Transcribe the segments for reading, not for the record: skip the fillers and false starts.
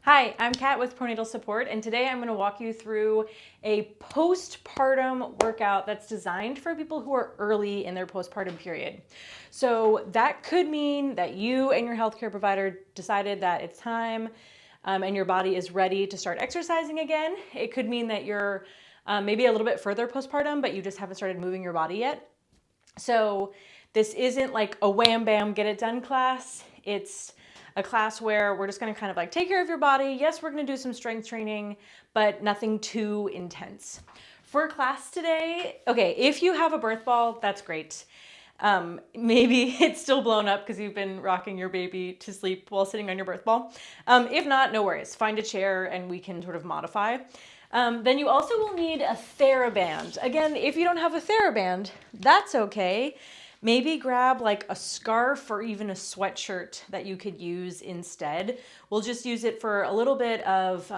Hi, I'm Kat with Pronatal Support, and today I'm going to walk you through a postpartum workout that's designed for people who are early in their postpartum period. So that could mean that you and your healthcare provider decided that it's time and your body is ready to start exercising again. It could mean that you're maybe a little bit further postpartum, but you just haven't started moving your body yet. So this isn't like a wham bam get it done class. It's a class where we're just going to kind of like take care of your body. Yes, we're going to do some strength training, but nothing too intense. For class today, okay, if you have a birth ball, that's great. Maybe it's still blown up because you've been rocking your baby to sleep while sitting on your birth ball. If not, no worries. Find a chair and we can sort of modify. Then you also will need a Theraband. Again, if you don't have a Theraband, that's okay. Maybe grab like a scarf or even a sweatshirt that you could use instead. We'll just use it for a little bit of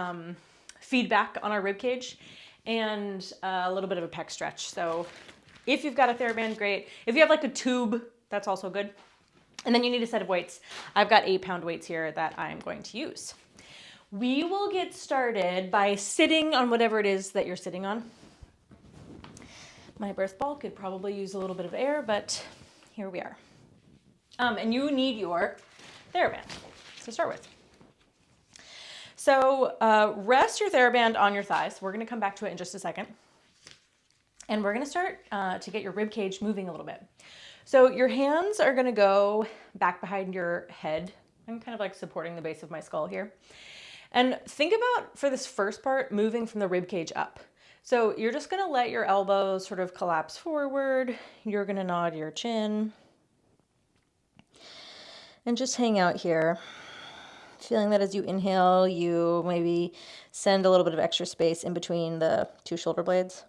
feedback on our ribcage and a little bit of a pec stretch. So if you've got a Theraband, great. If you have like a tube, that's also good. And then you need a set of weights. I've got 8-pound weights here that I'm going to use. We will get started by sitting on whatever it is that you're sitting on. My birth ball could probably use a little bit of air, but here we are. And you need your Theraband to start with. So rest your Theraband on your thighs. We're going to come back to it in just a second. And we're going to start to get your rib cage moving a little bit. So your hands are going to go back behind your head. I'm kind of like supporting the base of my skull here. And think about, for this first part, moving from the rib cage up. So you're just going to let your elbows sort of collapse forward. You're going to nod your chin. And just hang out here. Feeling that as you inhale, you maybe send a little bit of extra space in between the two shoulder blades.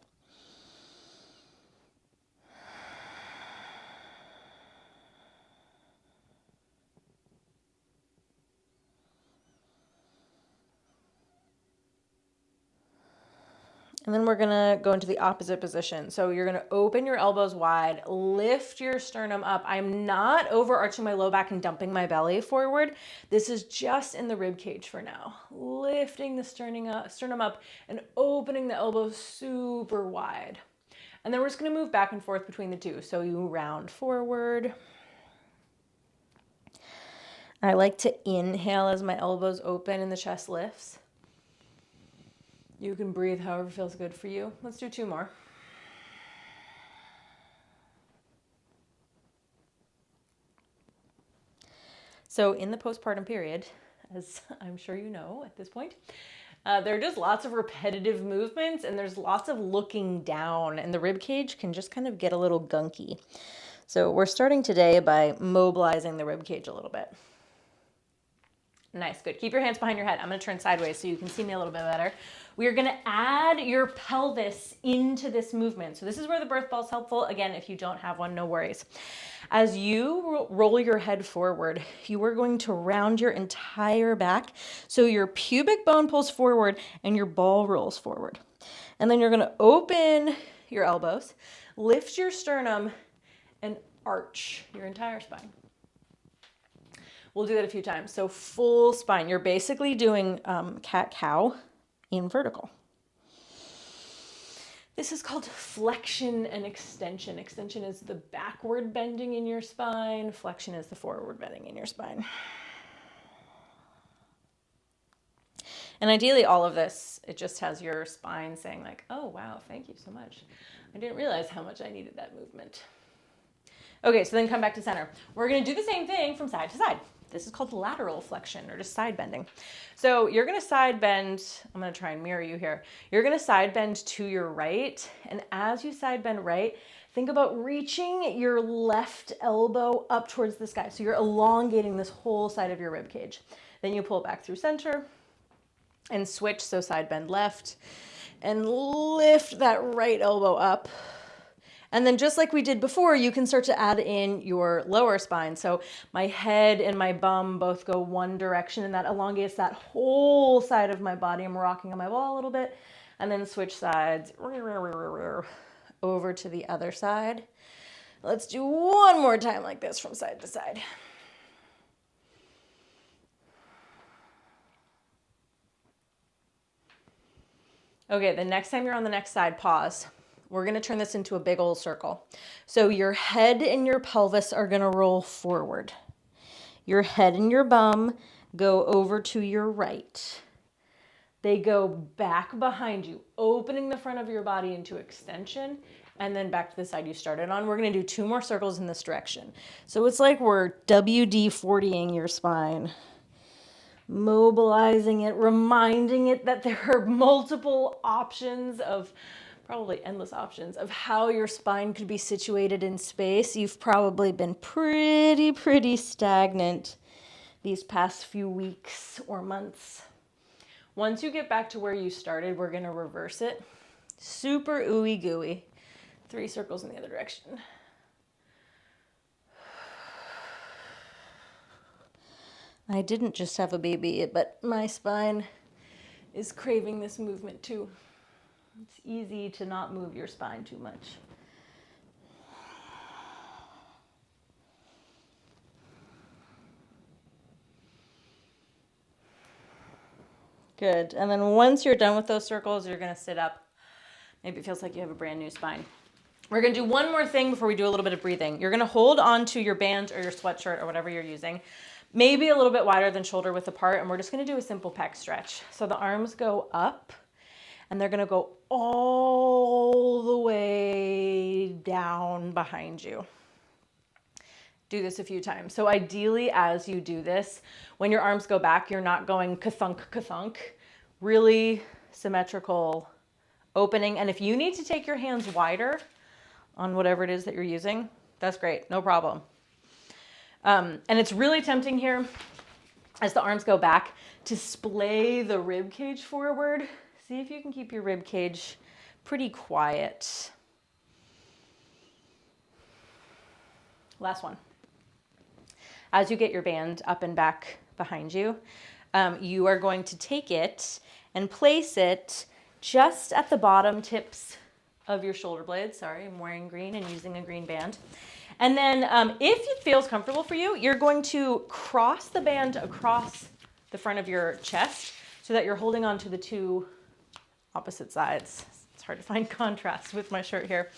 And then we're gonna go into the opposite position. So you're gonna open your elbows wide, lift your sternum up. I'm not overarching my low back and dumping my belly forward. This is just in the rib cage for now. Lifting the sternum up and opening the elbows super wide. And then we're just gonna move back and forth between the two. So you round forward. I like to inhale as my elbows open and the chest lifts. You can breathe however feels good for you. Let's do 2 more. So in the postpartum period, as I'm sure you know at this point, there are just lots of repetitive movements and there's lots of looking down, and the rib cage can just kind of get a little gunky. So we're starting today by mobilizing the rib cage a little bit. Nice, good. Keep your hands behind your head. I'm going to turn sideways so you can see me a little bit better. We are going to add your pelvis into this movement. So this is where the birth ball is helpful. Again, if you don't have one, no worries. As you roll your head forward, you are going to round your entire back. So your pubic bone pulls forward and your ball rolls forward. And then you're going to open your elbows, lift your sternum, and arch your entire spine. We'll do that a few times. So full spine. You're basically doing cat-cow in vertical. This is called flexion and extension. Extension is the backward bending in your spine. Flexion is the forward bending in your spine. And ideally all of this, it just has your spine saying like, oh, wow, thank you so much. I didn't realize how much I needed that movement. Okay, so then come back to center. We're going to do the same thing from side to side. This is called lateral flexion or just side bending. So you're going to side bend. I'm going to try and mirror you here. You're going to side bend to your right. And as you side bend right, think about reaching your left elbow up towards the sky. So you're elongating this whole side of your rib cage. Then you pull back through center and switch. So side bend left and lift that right elbow up. And then just like we did before, you can start to add in your lower spine. So my head and my bum both go one direction, and that elongates that whole side of my body. I'm rocking on my ball a little bit, and then switch sides over to the other side. Let's do one more time like this from side to side. Okay, the next time you're on the next side, pause. We're gonna turn this into a big old circle. So your head and your pelvis are gonna roll forward. Your head and your bum go over to your right. They go back behind you, opening the front of your body into extension, and then back to the side you started on. We're gonna do 2 more circles in this direction. So it's like we're WD-40ing your spine, mobilizing it, reminding it that there are multiple options of, probably endless options, of how your spine could be situated in space. You've probably been pretty stagnant these past few weeks or months. Once you get back to where you started, we're gonna reverse it. Super ooey gooey. 3 circles in the other direction. I didn't just have a baby, but my spine is craving this movement too. It's easy to not move your spine too much. Good. And then once you're done with those circles, you're gonna sit up. Maybe it feels like you have a brand new spine. We're gonna do one more thing before we do a little bit of breathing. You're gonna hold on to your band or your sweatshirt or whatever you're using, maybe a little bit wider than shoulder width apart, and we're just gonna do a simple pec stretch. So the arms go up, and they're gonna go all the way down behind you. Do this a few times. So ideally, as you do this, when your arms go back, you're not going ka-thunk, ka-thunk. Really symmetrical opening. And if you need to take your hands wider on whatever it is that you're using, that's great, no problem. And it's really tempting here, as the arms go back, to splay the rib cage forward. See if you can keep your rib cage pretty quiet. Last one. As you get your band up and back behind you, you are going to take it and place it just at the bottom tips of your shoulder blades. Sorry, I'm wearing green and using a green band. And then if it feels comfortable for you, you're going to cross the band across the front of your chest so that you're holding on to the 2 opposite sides. It's hard to find contrast with my shirt here.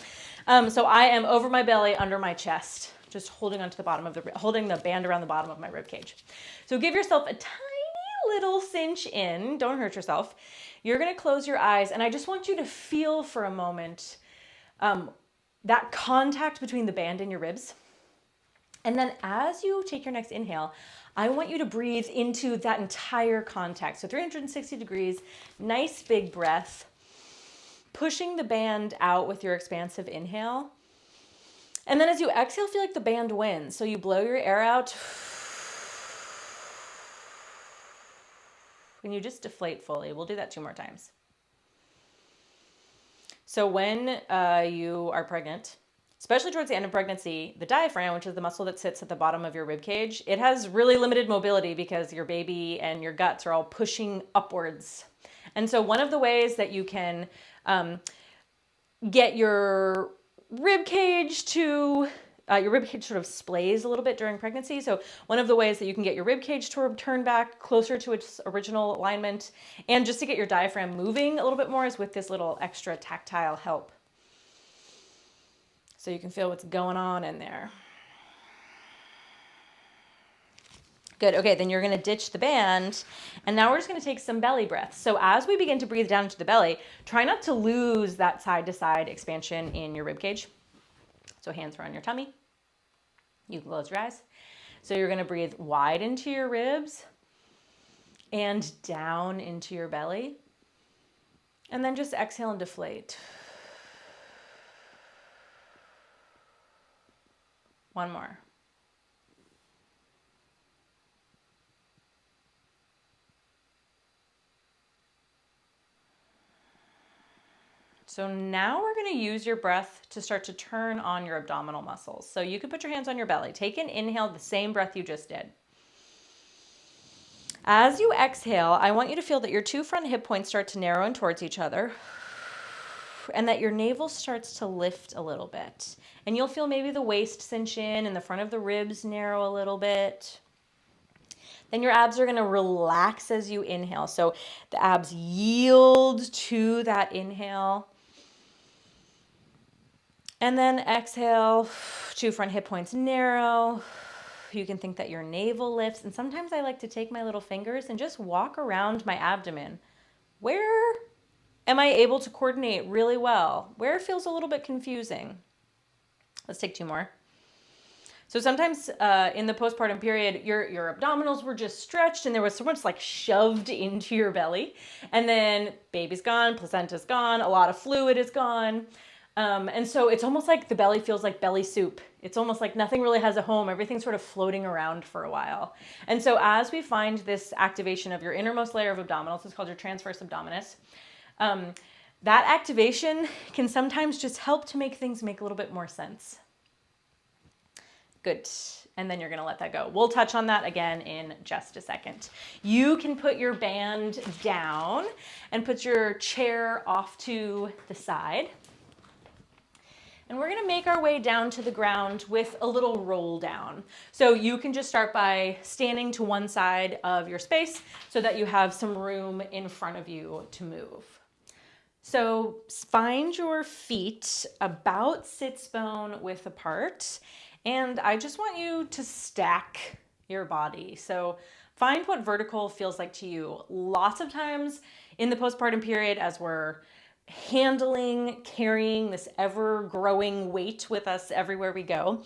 So I am over my belly, under my chest, just holding onto the bottom of holding the band around the bottom of my rib cage. So give yourself a tiny little cinch in, don't hurt yourself. You're gonna close your eyes, and I just want you to feel for a moment that contact between the band and your ribs. And then as you take your next inhale, I want you to breathe into that entire contact. So 360 degrees, nice big breath, pushing the band out with your expansive inhale. And then as you exhale, feel like the band wins. So you blow your air out and you just deflate fully. We'll do that 2 more times. So when you are pregnant, especially towards the end of pregnancy, the diaphragm, which is the muscle that sits at the bottom of your rib cage, it has really limited mobility because your baby and your guts are all pushing upwards. And so one of the ways that you can get your rib cage to, your rib cage sort of splays a little bit during pregnancy. So one of the ways that you can get your rib cage to turn back closer to its original alignment, and just to get your diaphragm moving a little bit more, is with this little extra tactile help. So you can feel what's going on in there. Good, okay, then you're gonna ditch the band, and now we're just gonna take some belly breaths. So as we begin to breathe down into the belly, try not to lose that side-to-side expansion in your rib cage. So hands are on your tummy. You can close your eyes. So you're gonna breathe wide into your ribs and down into your belly. And then just exhale and deflate. One more. So now we're gonna use your breath to start to turn on your abdominal muscles. So you can put your hands on your belly. Take an inhale, the same breath you just did. As you exhale, I want you to feel that your 2 front hip points start to narrow in towards each other, and that your navel starts to lift a little bit. And you'll feel maybe the waist cinch in and the front of the ribs narrow a little bit. Then your abs are gonna relax as you inhale. So the abs yield to that inhale. And then exhale, 2 front hip points narrow. You can think that your navel lifts. And sometimes I like to take my little fingers and just walk around my abdomen. Where am I able to coordinate really well? Where feels a little bit confusing? Let's take 2 more. So sometimes in the postpartum period, your abdominals were just stretched and there was so much like shoved into your belly. And then baby's gone, placenta's gone, a lot of fluid is gone. And so it's almost like the belly feels like belly soup. It's almost like nothing really has a home. Everything's sort of floating around for a while. And so as we find this activation of your innermost layer of abdominals, it's called your transverse abdominis, that activation can sometimes just help to make things make a little bit more sense. Good. And then you're going to let that go. We'll touch on that again in just a second. You can put your band down and put your chair off to the side. And we're gonna make our way down to the ground with a little roll down. So you can just start by standing to one side of your space so that you have some room in front of you to move. So find your feet about sits bone width apart. And I just want you to stack your body. So find what vertical feels like to you. Lots of times in the postpartum period, as we're carrying this ever-growing weight with us everywhere we go,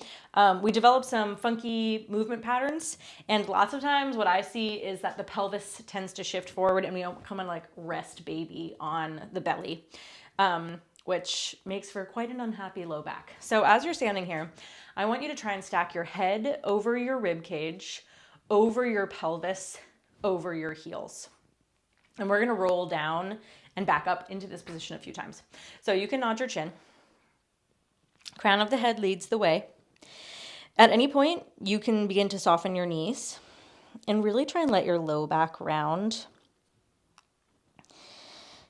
we develop some funky movement patterns, and lots of times what I see is that the pelvis tends to shift forward and we come and like rest baby on the belly, which makes for quite an unhappy low back. So as you're standing here, I want you to try and stack your head over your rib cage, over your pelvis, over your heels. And we're gonna roll down and back up into this position a few times. So you can nod your chin. Crown of the head leads the way. At any point, you can begin to soften your knees and really try and let your low back round.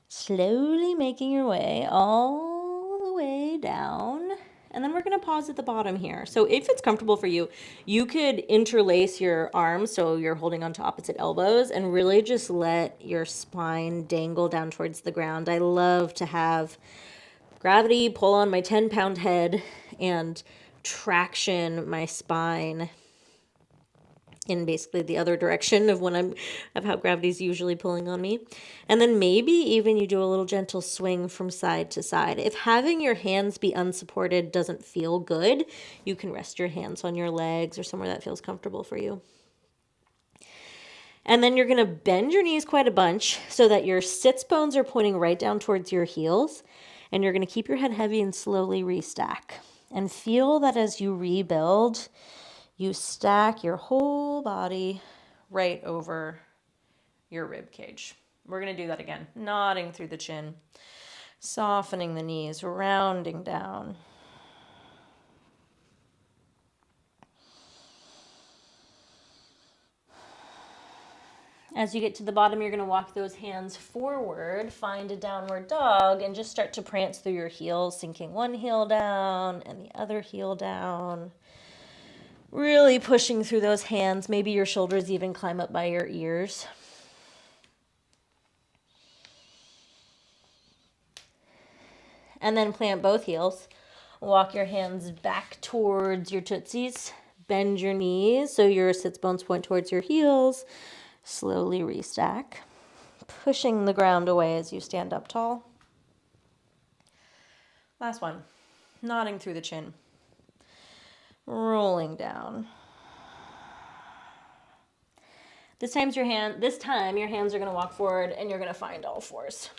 Slowly making your way all the way down. And then we're going to pause at the bottom here. So if it's comfortable for you, you could interlace your arms so you're holding onto opposite elbows and really just let your spine dangle down towards the ground. I love to have gravity pull on my 10-pound head and traction my spine in basically the other direction of how gravity's usually pulling on me. And then maybe even you do a little gentle swing from side to side. If having your hands be unsupported doesn't feel good, you can rest your hands on your legs or somewhere that feels comfortable for you. And then you're going to bend your knees quite a bunch so that your sits bones are pointing right down towards your heels. And you're going to keep your head heavy and slowly restack. And feel that as you rebuild, you stack your whole body right over your rib cage. We're going to do that again. Nodding through the chin, softening the knees, rounding down. As you get to the bottom, you're going to walk those hands forward, find a downward dog, and just start to prance through your heels, sinking one heel down and the other heel down. Really pushing through those hands. Maybe your shoulders even climb up by your ears. And then plant both heels. Walk your hands back towards your tootsies. Bend your knees so your sits bones point towards your heels. Slowly restack. Pushing the ground away as you stand up tall. Last one. Nodding through the chin. Rolling down. This time your hands are going to walk forward and you're going to find all fours.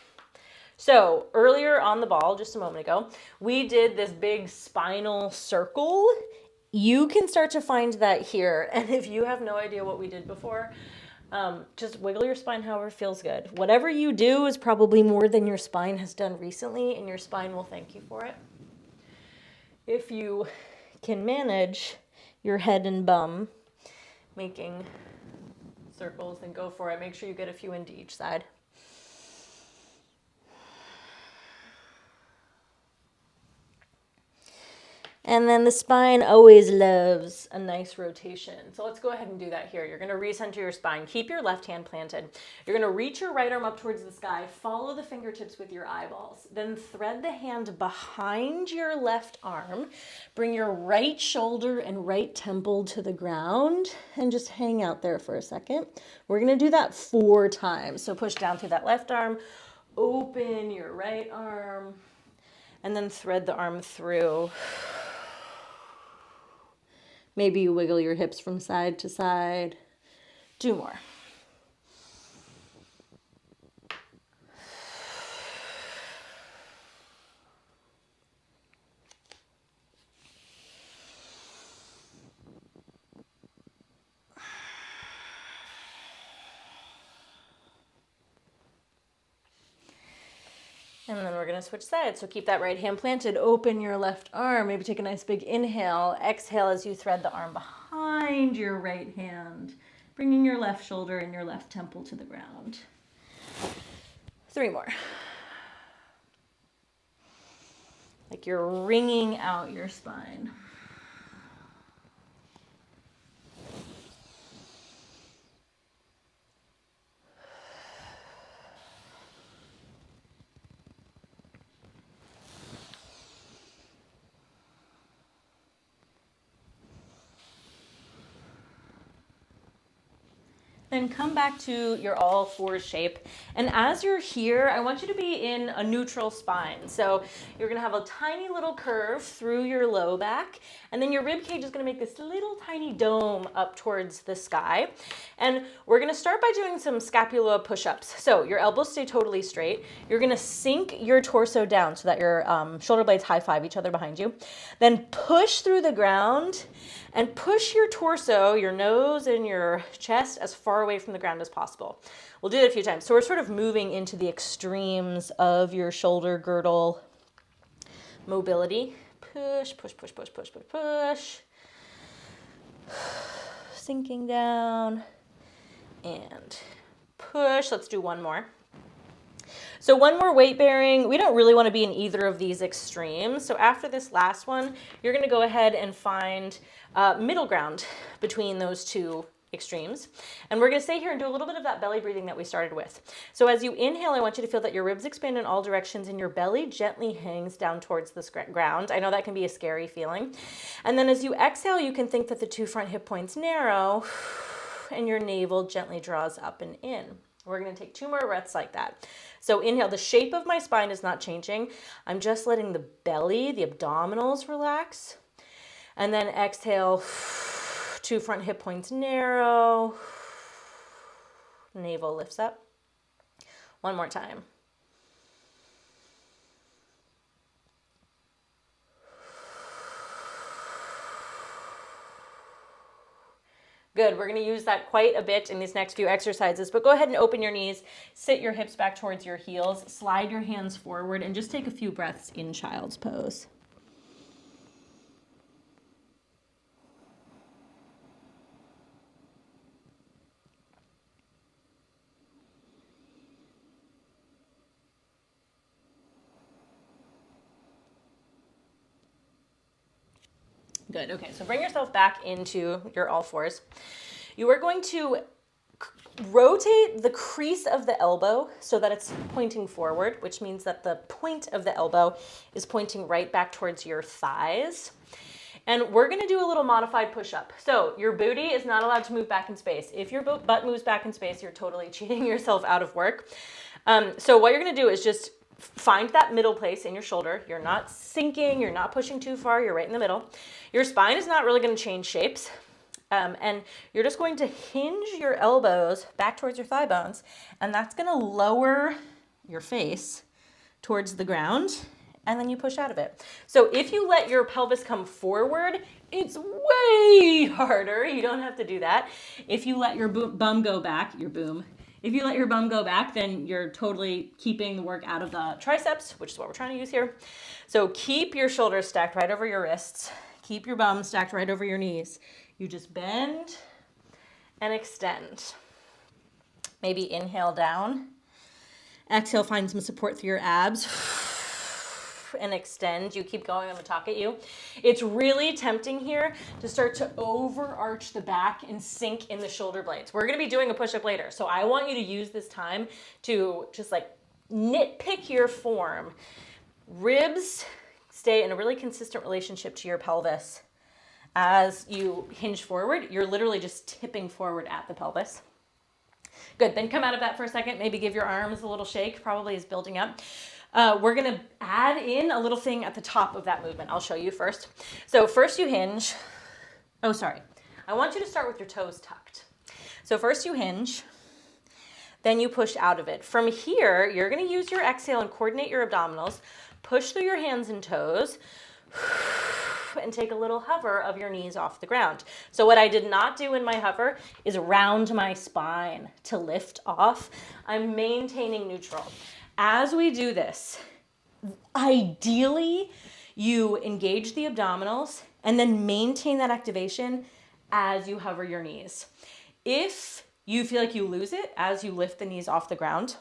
So earlier on the ball, just a moment ago, we did this big spinal circle. You can start to find that here. And if you have no idea what we did before, just wiggle your spine however feels good. Whatever you do is probably more than your spine has done recently, and your spine will thank you for it. If you can manage your head and bum making circles, then go for it. Make sure you get a few into each side. And then the spine always loves a nice rotation. So let's go ahead and do that here. You're gonna recenter your spine. Keep your left hand planted. You're gonna reach your right arm up towards the sky. Follow the fingertips with your eyeballs. Then thread the hand behind your left arm. Bring your right shoulder and right temple to the ground and just hang out there for a second. We're gonna do that 4 times. So push down through that left arm, open your right arm, and then thread the arm through. Maybe you wiggle your hips from side to side. 2 more. And then we're gonna switch sides. So keep that right hand planted, open your left arm, maybe take a nice big inhale. Exhale as you thread the arm behind your right hand, bringing your left shoulder and your left temple to the ground. 3 more. Like you're wringing out your spine. Then come back to your all fours shape. And as you're here, I want you to be in a neutral spine. So you're gonna have a tiny little curve through your low back, and then your rib cage is gonna make this little tiny dome up towards the sky. And we're gonna start by doing some scapula push-ups. So your elbows stay totally straight. You're gonna sink your torso down so that your shoulder blades high five each other behind you. Then push through the ground and push your torso, your nose and your chest as far away from the ground as possible. We'll do that a few times. So we're sort of moving into the extremes of your shoulder girdle mobility. Push, push, push, push, push, push, push. Sinking down and push. Let's do 1 more. So 1 more weight bearing. We don't really want to be in either of these extremes. So after this last one, you're going to go ahead and find middle ground between those 2 extremes. And we're going to stay here and do a little bit of that belly breathing that we started with. So as you inhale, I want you to feel that your ribs expand in all directions and your belly gently hangs down towards the ground. I know that can be a scary feeling. And then as you exhale, you can think that the 2 front hip points narrow and your navel gently draws up and in. We're going to take 2 more breaths like that. So inhale, the shape of my spine is not changing. I'm just letting the belly, the abdominals relax. And then exhale, 2 front hip points narrow. Navel lifts up. 1 more time. Good, we're gonna use that quite a bit in these next few exercises, but go ahead and open your knees, sit your hips back towards your heels, slide your hands forward, and just take a few breaths in child's pose. Good, okay, so bring yourself back into your all fours. You are going to rotate the crease of the elbow so that it's pointing forward, which means that the point of the elbow is pointing right back towards your thighs. And we're gonna do a little modified push-up. So your booty is not allowed to move back in space. If your butt moves back in space, you're totally cheating yourself out of work. So what you're gonna do is just find that middle place in your shoulder. You're not sinking, you're not pushing too far, you're right in the middle. Your spine is not really gonna change shapes. And you're just going to hinge your elbows back towards your thigh bones, and that's gonna lower your face towards the ground, and then you push out of it. So if you let your pelvis come forward, it's way harder. You don't have to do that. If you let your bum go back, if you let your bum go back, then you're totally keeping the work out of the triceps, which is what we're trying to use here. So keep your shoulders stacked right over your wrists. Keep your bum stacked right over your knees. You just bend and extend. Maybe inhale down. Exhale, find some support through your abs. and extend. You keep going, I'm gonna talk at you. It's really tempting here to start to overarch the back and sink in the shoulder blades. We're gonna be doing a push-up later, so I want you to use this time to just like nitpick your form. Ribs stay in a really consistent relationship to your pelvis. As you hinge forward, you're literally just tipping forward at the pelvis. Good, then come out of that for a second, maybe give your arms a little shake, probably is building up. We're gonna add in a little thing at the top of that movement. I'll show you first. So first you hinge. Oh, sorry. I want you to start with your toes tucked. So first you hinge, then you push out of it. From here, you're gonna use your exhale and coordinate your abdominals, push through your hands and toes, and take a little hover of your knees off the ground. So what I did not do in my hover is round my spine to lift off. I'm maintaining neutral. As we do this, ideally you engage the abdominals and then maintain that activation as you hover your knees. If you feel like you lose it as you lift the knees off the ground,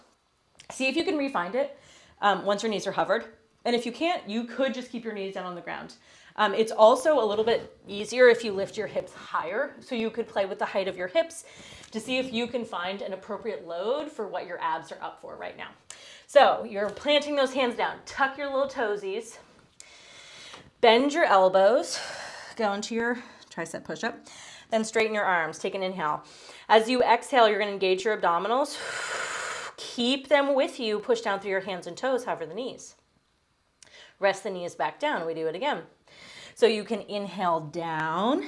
see if you can re-find it once your knees are hovered. And if you can't, you could just keep your knees down on the ground. It's also a little bit easier if you lift your hips higher. So you could play with the height of your hips to see if you can find an appropriate load for what your abs are up for right now. So you're planting those hands down. Tuck your little toesies. Bend your elbows. Go into your tricep push-up. Then straighten your arms. Take an inhale. As you exhale, you're going to engage your abdominals. Keep them with you. Push down through your hands and toes. Hover the knees. Rest the knees back down. We do it again. So you can inhale down,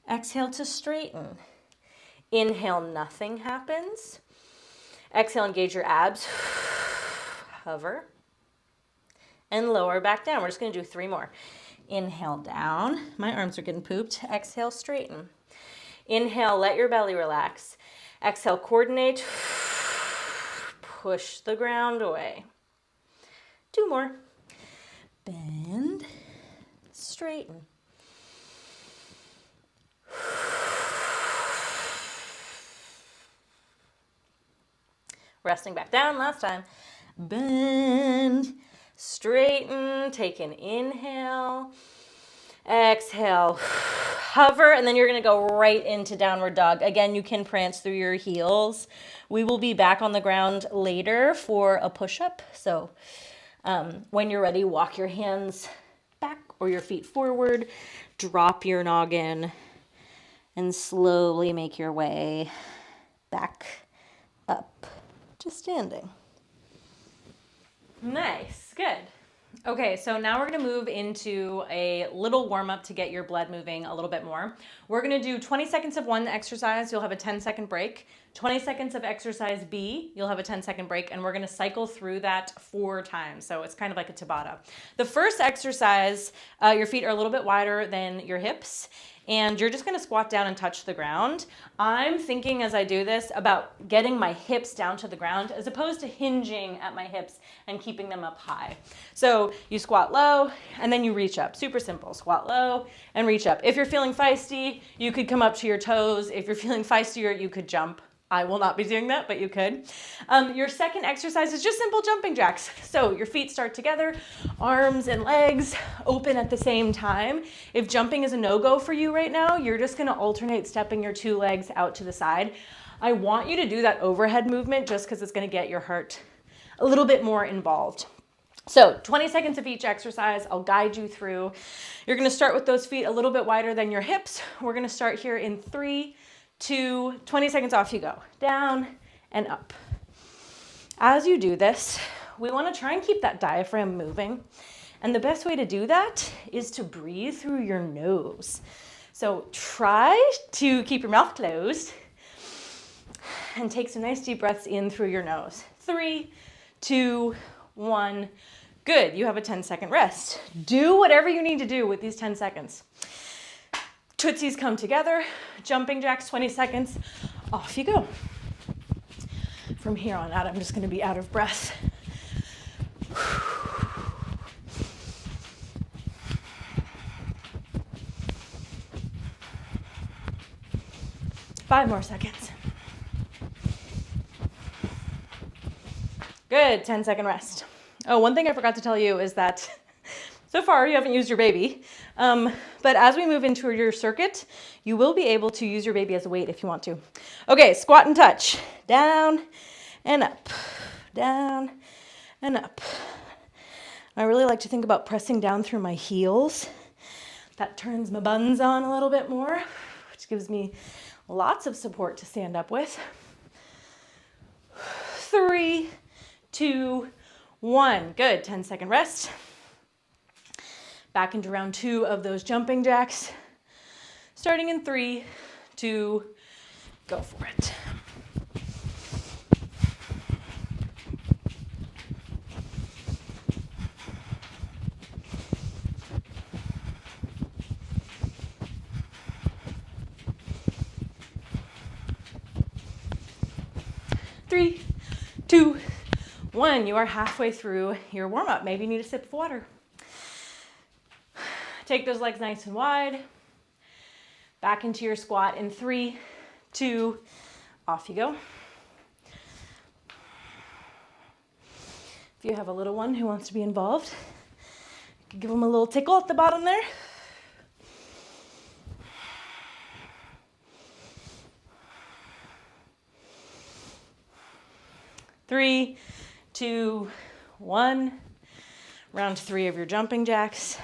exhale to straighten. Inhale, nothing happens. Exhale, engage your abs. Hover. And lower back down. We're just going to do 3 more. Inhale down. My arms are getting pooped. Exhale, straighten. Inhale, let your belly relax. Exhale, coordinate. Push the ground away. 2 more. Bend, straighten. Resting back down, last time. Bend, straighten, take an inhale, exhale, hover, and then you're gonna go right into downward dog. Again, you can prance through your heels. We will be back on the ground later for a push-up, so when you're ready, walk your hands back or your feet forward, drop your noggin, and slowly make your way back up to standing. Nice, good. Okay, so now we're gonna move into a little warm-up to get your blood moving a little bit more. We're gonna do 20 seconds of one exercise, you'll have a 10-second break. 20 seconds of exercise B, you'll have a 10-second break, and we're gonna cycle through that 4 times. So it's kind of like a Tabata. The first exercise, your feet are a little bit wider than your hips, and you're just gonna squat down and touch the ground. I'm thinking as I do this about getting my hips down to the ground as opposed to hinging at my hips and keeping them up high. So you squat low and then you reach up. Super simple. Squat low and reach up. If you're feeling feisty, you could come up to your toes. If you're feeling feistier, you could jump. I will not be doing that, but you could. Your second exercise is just simple jumping jacks. So your feet start together, arms and legs open at the same time. If jumping is a no-go for you right now, you're just gonna alternate stepping your 2 legs out to the side. I want you to do that overhead movement just because it's gonna get your heart a little bit more involved. So 20 seconds of each exercise, I'll guide you through. You're gonna start with those feet a little bit wider than your hips. We're gonna start here in 3, 2, 20 seconds, off you go. Down and up. As you do this, we want to try and keep that diaphragm moving. And the best way to do that is to breathe through your nose. So try to keep your mouth closed and take some nice deep breaths in through your nose. 3, 2, 1. Good. You have a 10-second rest. Do whatever you need to do with these 10 seconds. Tootsies come together, jumping jacks, 20 seconds, off you go. From here on out, I'm just gonna be out of breath. 5 more seconds. Good, 10-second rest. Oh, one thing I forgot to tell you is that so far you haven't used your baby, but as we move into your circuit, you will be able to use your baby as a weight if you want to. Okay, squat and touch. Down and up, down and up. I really like to think about pressing down through my heels. That turns my buns on a little bit more, which gives me lots of support to stand up with. 3, 2, 1. Good. 10-second rest. Back into round 2 of those jumping jacks. Starting in 3, 2, go for it. Three, 2, 1. You are halfway through your warm-up. Maybe you need a sip of water. Take those legs nice and wide. Back into your squat in 3, 2, off you go. If you have a little one who wants to be involved, you can give them a little tickle at the bottom there. Three, 2, 1. Round 3 of your jumping jacks.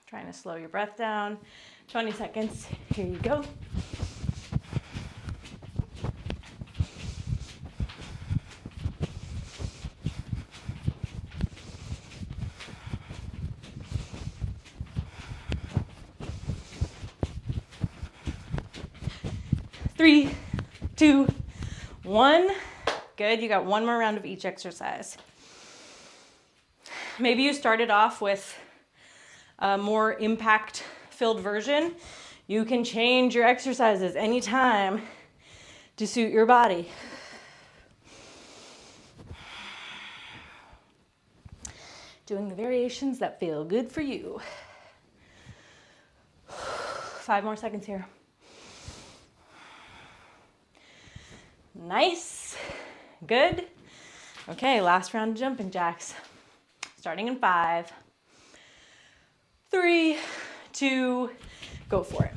Trying to slow your breath down. 20 seconds. Here you go. Three, 2, 1. Good. You got one more round of each exercise. Maybe you started off with a more impact-filled version. You can change your exercises anytime to suit your body. Doing the variations that feel good for you. 5 more seconds here. Nice. Good. Okay, last round of jumping jacks. Starting in 5, 3, 2, go for it.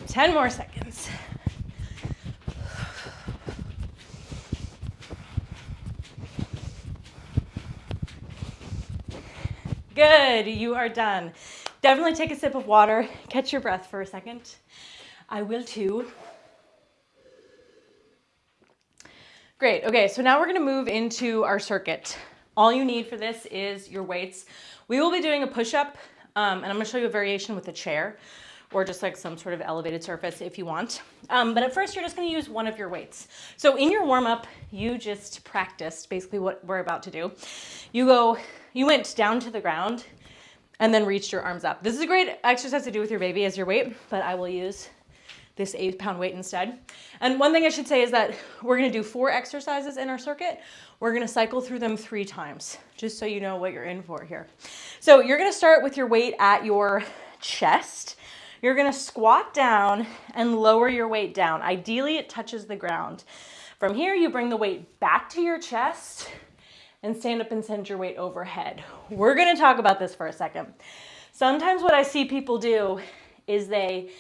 Ten more seconds. Good, you are done. Definitely take a sip of water, catch your breath for a second. I will too. Great, okay, so now we're gonna move into our circuit. All you need for this is your weights. We will be doing a push-up, and I'm gonna show you a variation with a chair, or just like some sort of elevated surface if you want. But at first you're just gonna use one of your weights. So in your warm-up, you just practiced basically what we're about to do. You went down to the ground and then reached your arms up. This is a great exercise to do with your baby as your weight, but I will use this 8-pound weight instead. And one thing I should say is that we're gonna do 4 exercises in our circuit. We're gonna cycle through them 3 times, just so you know what you're in for here. So you're gonna start with your weight at your chest. You're gonna squat down and lower your weight down. Ideally, it touches the ground. From here, you bring the weight back to your chest and stand up and send your weight overhead. We're gonna talk about this for a second. Sometimes what I see people do is they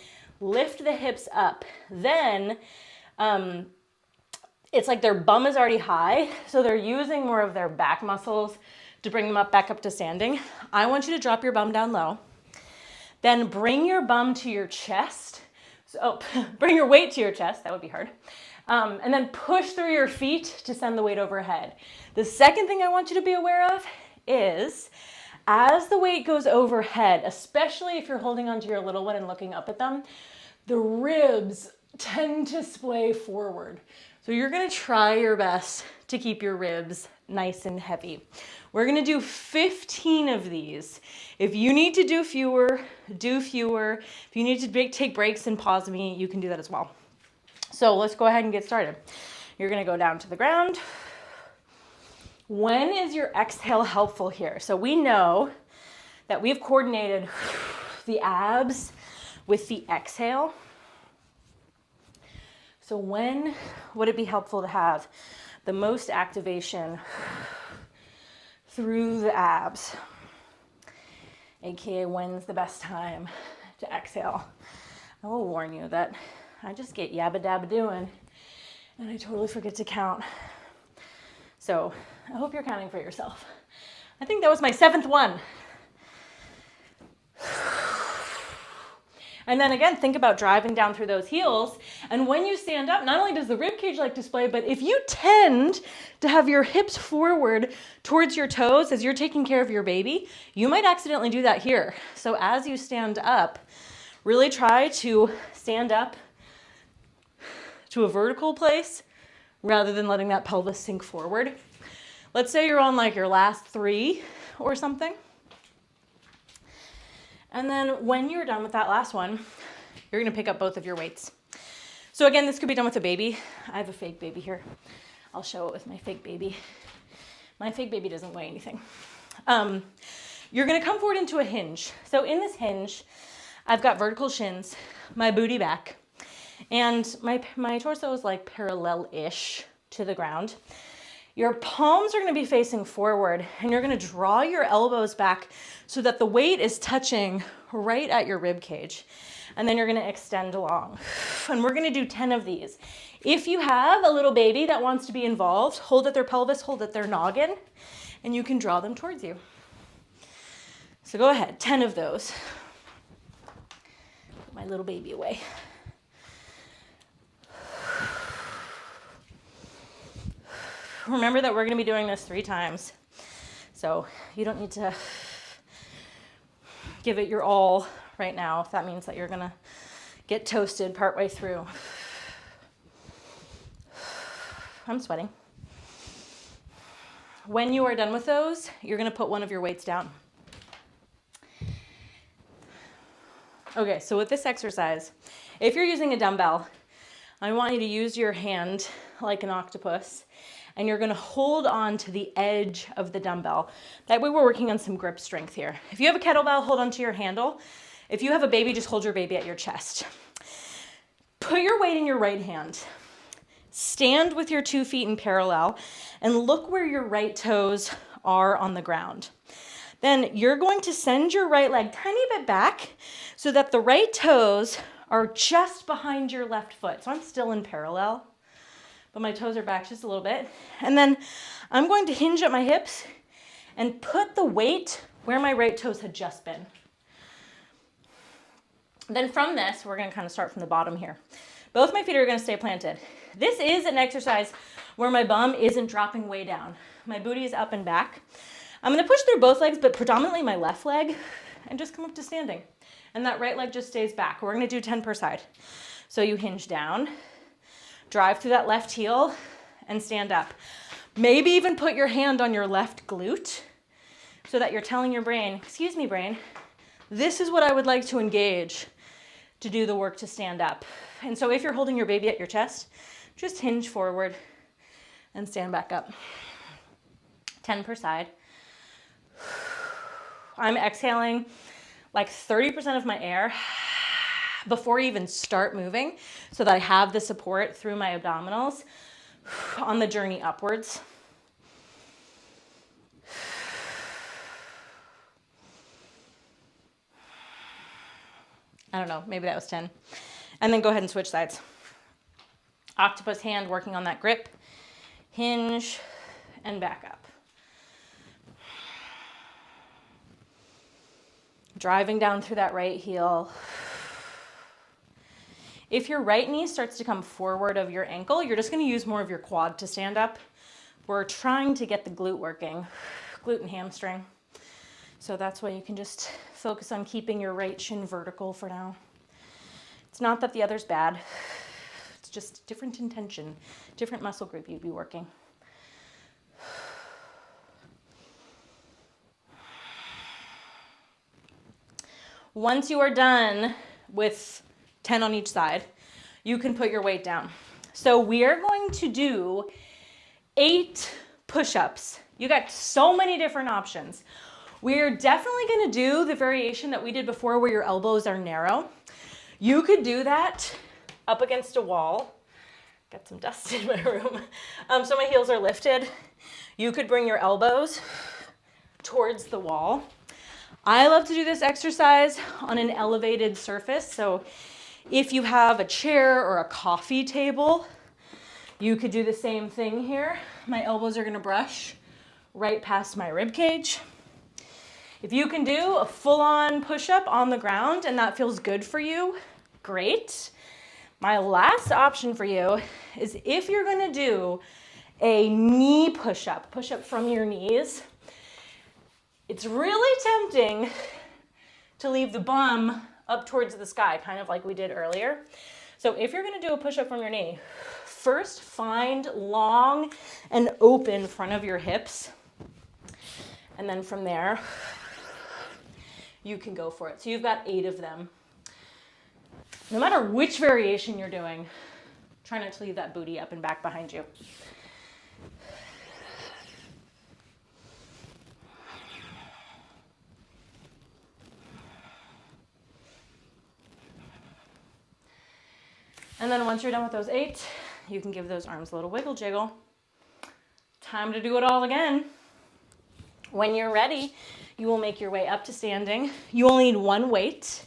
lift the hips up. Then it's like their bum is already high, so they're using more of their back muscles to bring them back up to standing. I want you to drop your bum down low. Then bring your bum to your chest. Bring your weight to your chest, that would be hard. And then push through your feet to send the weight overhead. The second thing I want you to be aware of is as the weight goes overhead, especially if you're holding onto your little one and looking up at them, the ribs tend to splay forward. So you're gonna try your best to keep your ribs nice and heavy. We're gonna do 15 of these. If you need to do fewer, do fewer. If you need to take breaks and pause me, you can do that as well. So let's go ahead and get started. You're gonna go down to the ground. When is your exhale helpful here? So we know that we've coordinated the abs with the exhale. So when would it be helpful to have the most activation through the abs? AKA, when's the best time to exhale? I will warn you that I just get yabba dabba doing and I totally forget to count. So I hope you're counting for yourself. I think that was my 7th one. And then again, think about driving down through those heels. And when you stand up, not only does the ribcage like display, but if you tend to have your hips forward towards your toes as you're taking care of your baby, you might accidentally do that here. So as you stand up, really try to stand up to a vertical place rather than letting that pelvis sink forward. Let's say you're on like your last 3 or something. And then when you're done with that last one, you're gonna pick up both of your weights. So again, this could be done with a baby. I have a fake baby here. I'll show it with my fake baby. My fake baby doesn't weigh anything. You're gonna come forward into a hinge. So in this hinge, I've got vertical shins, my booty back, and my torso is like parallel-ish to the ground. Your palms are gonna be facing forward and you're gonna draw your elbows back so that the weight is touching right at your rib cage. And then you're gonna extend along. And we're gonna do 10 of these. If you have a little baby that wants to be involved, hold at their pelvis, hold at their noggin, and you can draw them towards you. So go ahead, 10 of those. Put my little baby away. Remember that we're going to be doing this 3 times. So you don't need to give it your all right now if that means that you're going to get toasted partway through. I'm sweating. When you are done with those, you're going to put one of your weights down. Okay, so with this exercise, if you're using a dumbbell, I want you to use your hand like an octopus, and you're gonna hold on to the edge of the dumbbell. That way we're working on some grip strength here. If you have a kettlebell, hold onto your handle. If you have a baby, just hold your baby at your chest. Put your weight in your right hand. Stand with your 2 feet in parallel and look where your right toes are on the ground. Then you're going to send your right leg tiny bit back so that the right toes are just behind your left foot. So I'm still in parallel, but my toes are back just a little bit. And then I'm going to hinge at my hips and put the weight where my right toes had just been. Then from this, we're gonna kind of start from the bottom here. Both my feet are gonna stay planted. This is an exercise where my bum isn't dropping way down. My booty is up and back. I'm gonna push through both legs, but predominantly my left leg, and just come up to standing. And that right leg just stays back. We're gonna do 10 per side. So you hinge down, drive through that left heel, and stand up. Maybe even put your hand on your left glute so that you're telling your brain, excuse me, brain, this is what I would like to engage to do the work to stand up. And so if you're holding your baby at your chest, just hinge forward and stand back up. 10 per side. I'm exhaling like 30% of my air before I even start moving so that I have the support through my abdominals on the journey upwards. I don't know, maybe that was 10. And then go ahead and switch sides. Octopus hand working on that grip, hinge, and back up. Driving down through that right heel. If your right knee starts to come forward of your ankle, you're just gonna use more of your quad to stand up. We're trying to get the glute working, glute and hamstring. So that's why you can just focus on keeping your right shin vertical for now. It's not that the other's bad. It's just different intention, different muscle group you'd be working. Once you are done with 10 on each side, you can put your weight down. So we are going to do 8 push-ups. You got so many different options. We're definitely gonna do the variation that we did before where your elbows are narrow. You could do that up against a wall. Got some dust in my room. So my heels are lifted. You could bring your elbows towards the wall. I love to do this exercise on an elevated surface. So if you have a chair or a coffee table, you could do the same thing here. My elbows are gonna brush right past my rib cage. If you can do a full-on push-up on the ground and that feels good for you, great. My last option for you is if you're gonna do a knee push-up from your knees, it's really tempting to leave the bum up towards the sky, kind of like we did earlier. So if you're gonna do a push-up from your knee, first find long and open front of your hips. And then from there, you can go for it. So you've got 8 of them. No matter which variation you're doing, try not to leave that booty up and back behind you. And then once you're done with those 8, you can give those arms a little wiggle jiggle. Time to do it all again. When you're ready, you will make your way up to standing. You only need 1 weight.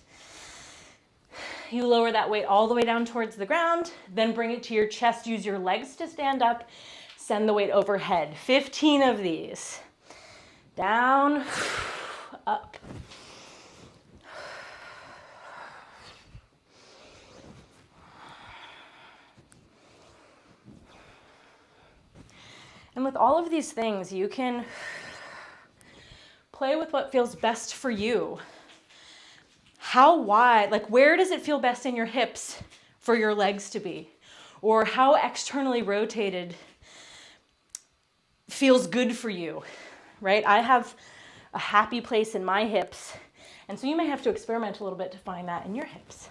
You lower that weight all the way down towards the ground, then bring it to your chest. Use your legs to stand up. Send the weight overhead. 15 of these. Down, up. And with all of these things, you can play with what feels best for you. How wide, like where does it feel best in your hips for your legs to be? Or how externally rotated feels good for you, right? I have a happy place in my hips, and so you may have to experiment a little bit to find that in your hips.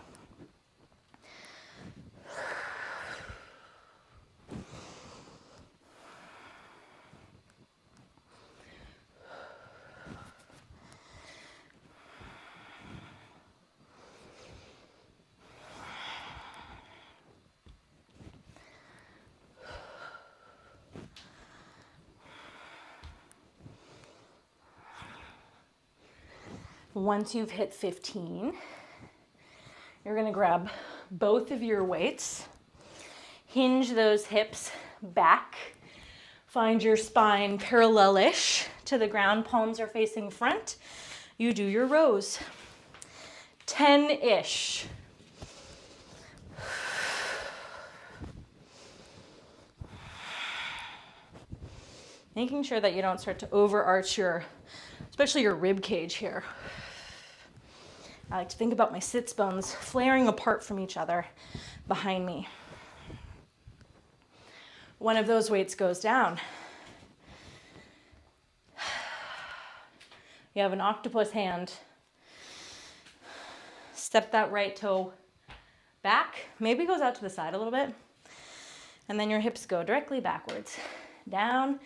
Once you've hit 15, you're gonna grab both of your weights, hinge those hips back, find your spine parallel-ish to the ground, palms are facing front. You do your rows, 10-ish. Making sure that you don't start to overarch especially your rib cage here. I like to think about my sits bones flaring apart from each other behind me. One of those weights goes down. You have an octopus hand. Step that right toe back, maybe goes out to the side a little bit, and then your hips go directly backwards. Down,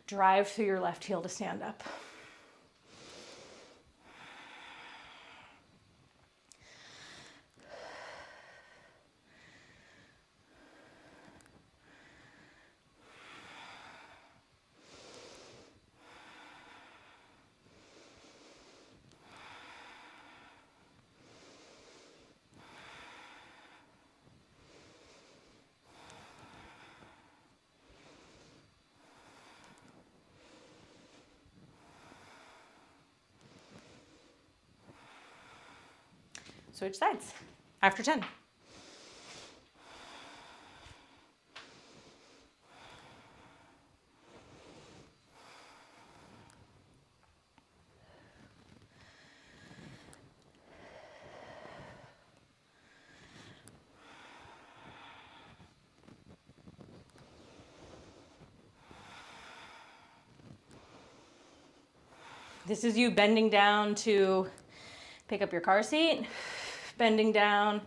drive through your left heel to stand up. Switch sides after 10. This is you bending down to pick up your car seat, bending down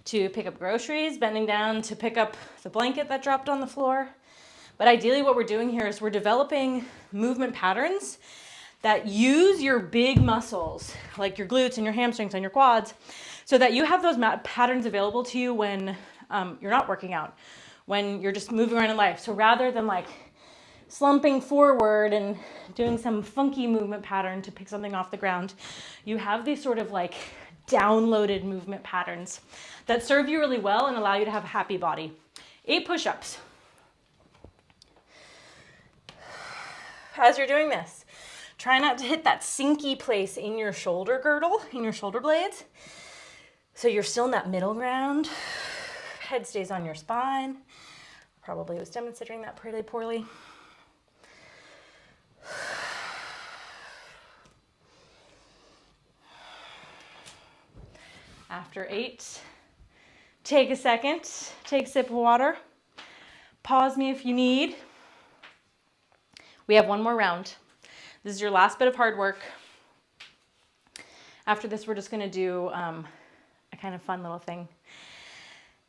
to pick up groceries, bending down to pick up the blanket that dropped on the floor. But ideally what we're doing here is we're developing movement patterns that use your big muscles, like your glutes and your hamstrings and your quads, so that you have those patterns available to you when you're not working out, when you're just moving around in life. So rather than like slumping forward and doing some funky movement pattern to pick something off the ground, you have these sort of like downloaded movement patterns that serve you really well and allow you to have a happy body. 8 push-ups. As you're doing this, try not to hit that sinky place in your shoulder girdle, in your shoulder blades. So you're still in that middle ground. Head stays on your spine. Probably was demonstrating that pretty poorly. After 8, take a second, take a sip of water. Pause me if you need. We have one more round. This is your last bit of hard work. After this, we're just gonna do a kind of fun little thing.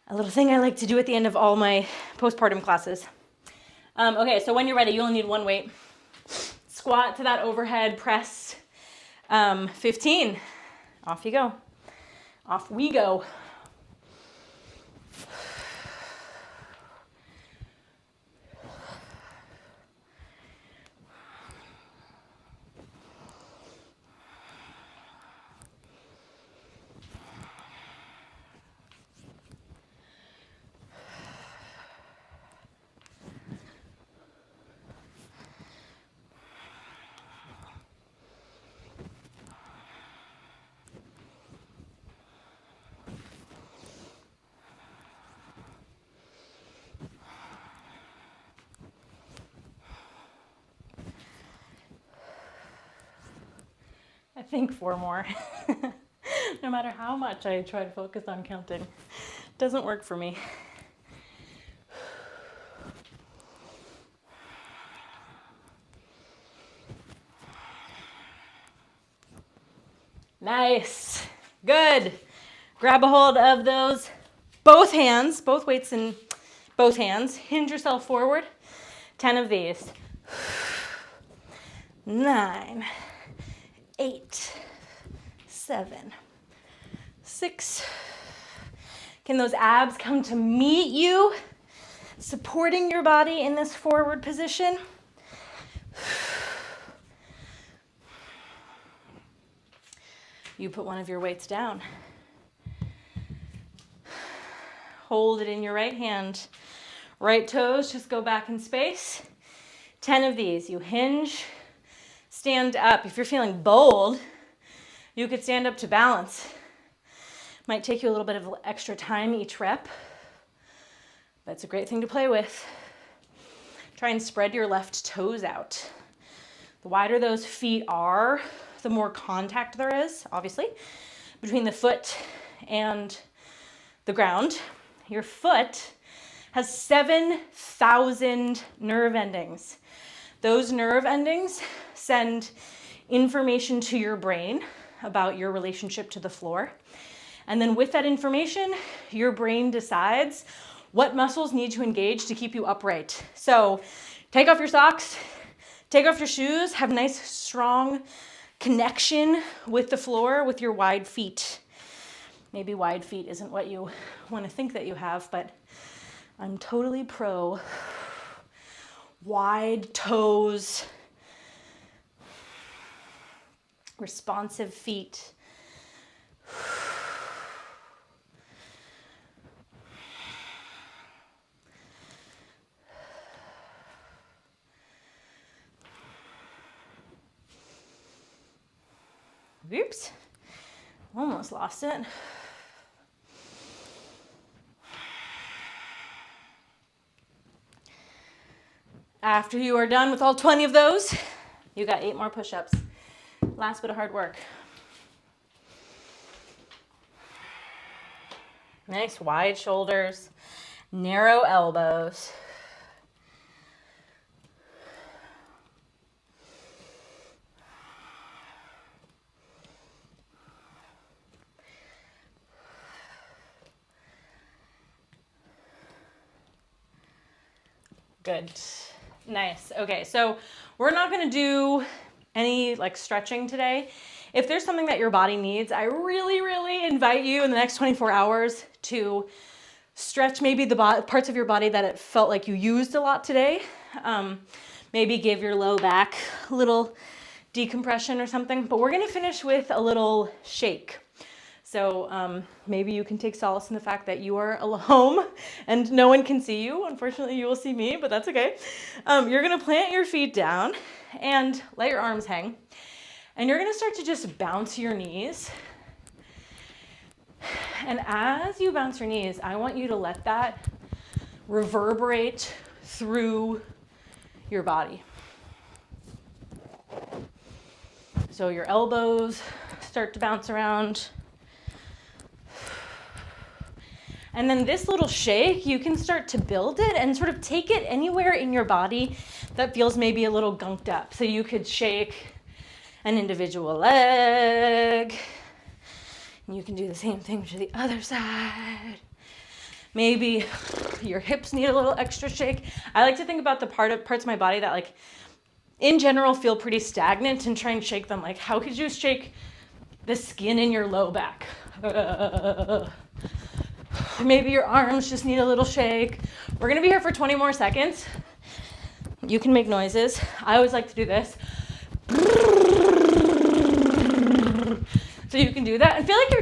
A little thing I like to do at the end of all my postpartum classes. Okay, so when you're ready, you only need one weight. Squat to that overhead press. 15. Off you go. Off we go. I think 4 more. No matter how much I try to focus on counting, it doesn't work for me. Nice. Good. Grab a hold of those, both hands, both weights in both hands. Hinge yourself forward. 10 of these. 9, 8, 7, 6. Can those abs come to meet you, supporting your body in this forward position? You put one of your weights down. Hold it in your right hand. Right toes just go back in space. 10 of these. You hinge, stand up. If you're feeling bold, you could stand up to balance. Might take you a little bit of extra time each rep, but it's a great thing to play with. Try and spread your left toes out. The wider those feet are, the more contact there is, obviously, between the foot and the ground. Your foot has 7,000 nerve endings. Those nerve endings send information to your brain about your relationship to the floor. And then with that information, your brain decides what muscles need to engage to keep you upright. So take off your socks, take off your shoes, have a nice, strong connection with the floor with your wide feet. Maybe wide feet isn't what you want to think that you have, but I'm totally pro wide toes, responsive feet. Oops, almost lost it. After you are done with all 20 of those, you got 8 more push-ups. Last bit of hard work. Nice wide shoulders, narrow elbows. Good. Nice. Okay, so we're not going to do any like stretching today, if there's something that your body needs, I really invite you in the next 24 hours to stretch maybe the parts of your body that it felt like you used a lot today. Maybe give your low back a little decompression or something, but we're gonna finish with a little shake. So maybe you can take solace in the fact that you are home and no one can see you. Unfortunately, you will see me, but that's okay. You're gonna plant your feet down and let your arms hang. And you're gonna start to just bounce your knees. And as you bounce your knees, I want you to let that reverberate through your body. So your elbows start to bounce around. And then this little shake, you can start to build it and sort of take it anywhere in your body that feels maybe a little gunked up. So you could shake an individual leg. And you can do the same thing to the other side. Maybe your hips need a little extra shake. I like to think about the parts of my body that like in general feel pretty stagnant and try and shake them. Like how could you shake the skin in your low back? Maybe your arms just need a little shake. We're gonna be here for 20 more seconds. You can make noises. I always like to do this. So you can do that and feel like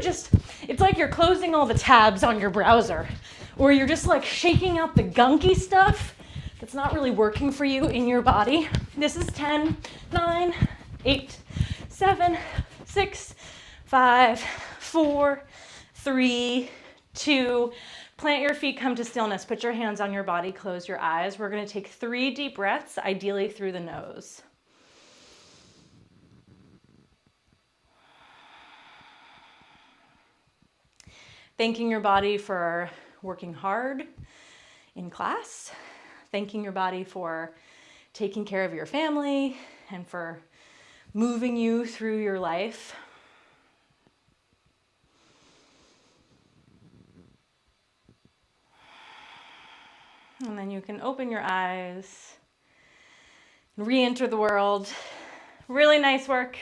it's like you're closing all the tabs on your browser, or you're just like shaking out the gunky stuff that's not really working for you in your body. This is 10, 9, 8, 7, 6, 5, 4, 3, 2. Plant your feet, come to stillness. Put your hands on your body, close your eyes. We're going to take 3 deep breaths, ideally through the nose. Thanking your body for working hard in class. Thanking your body for taking care of your family and for moving you through your life. And then you can open your eyes and re-enter the world. Really nice work.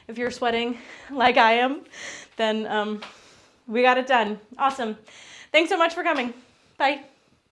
If you're sweating like I am, then we got it done. Awesome. Thanks so much for coming. Bye.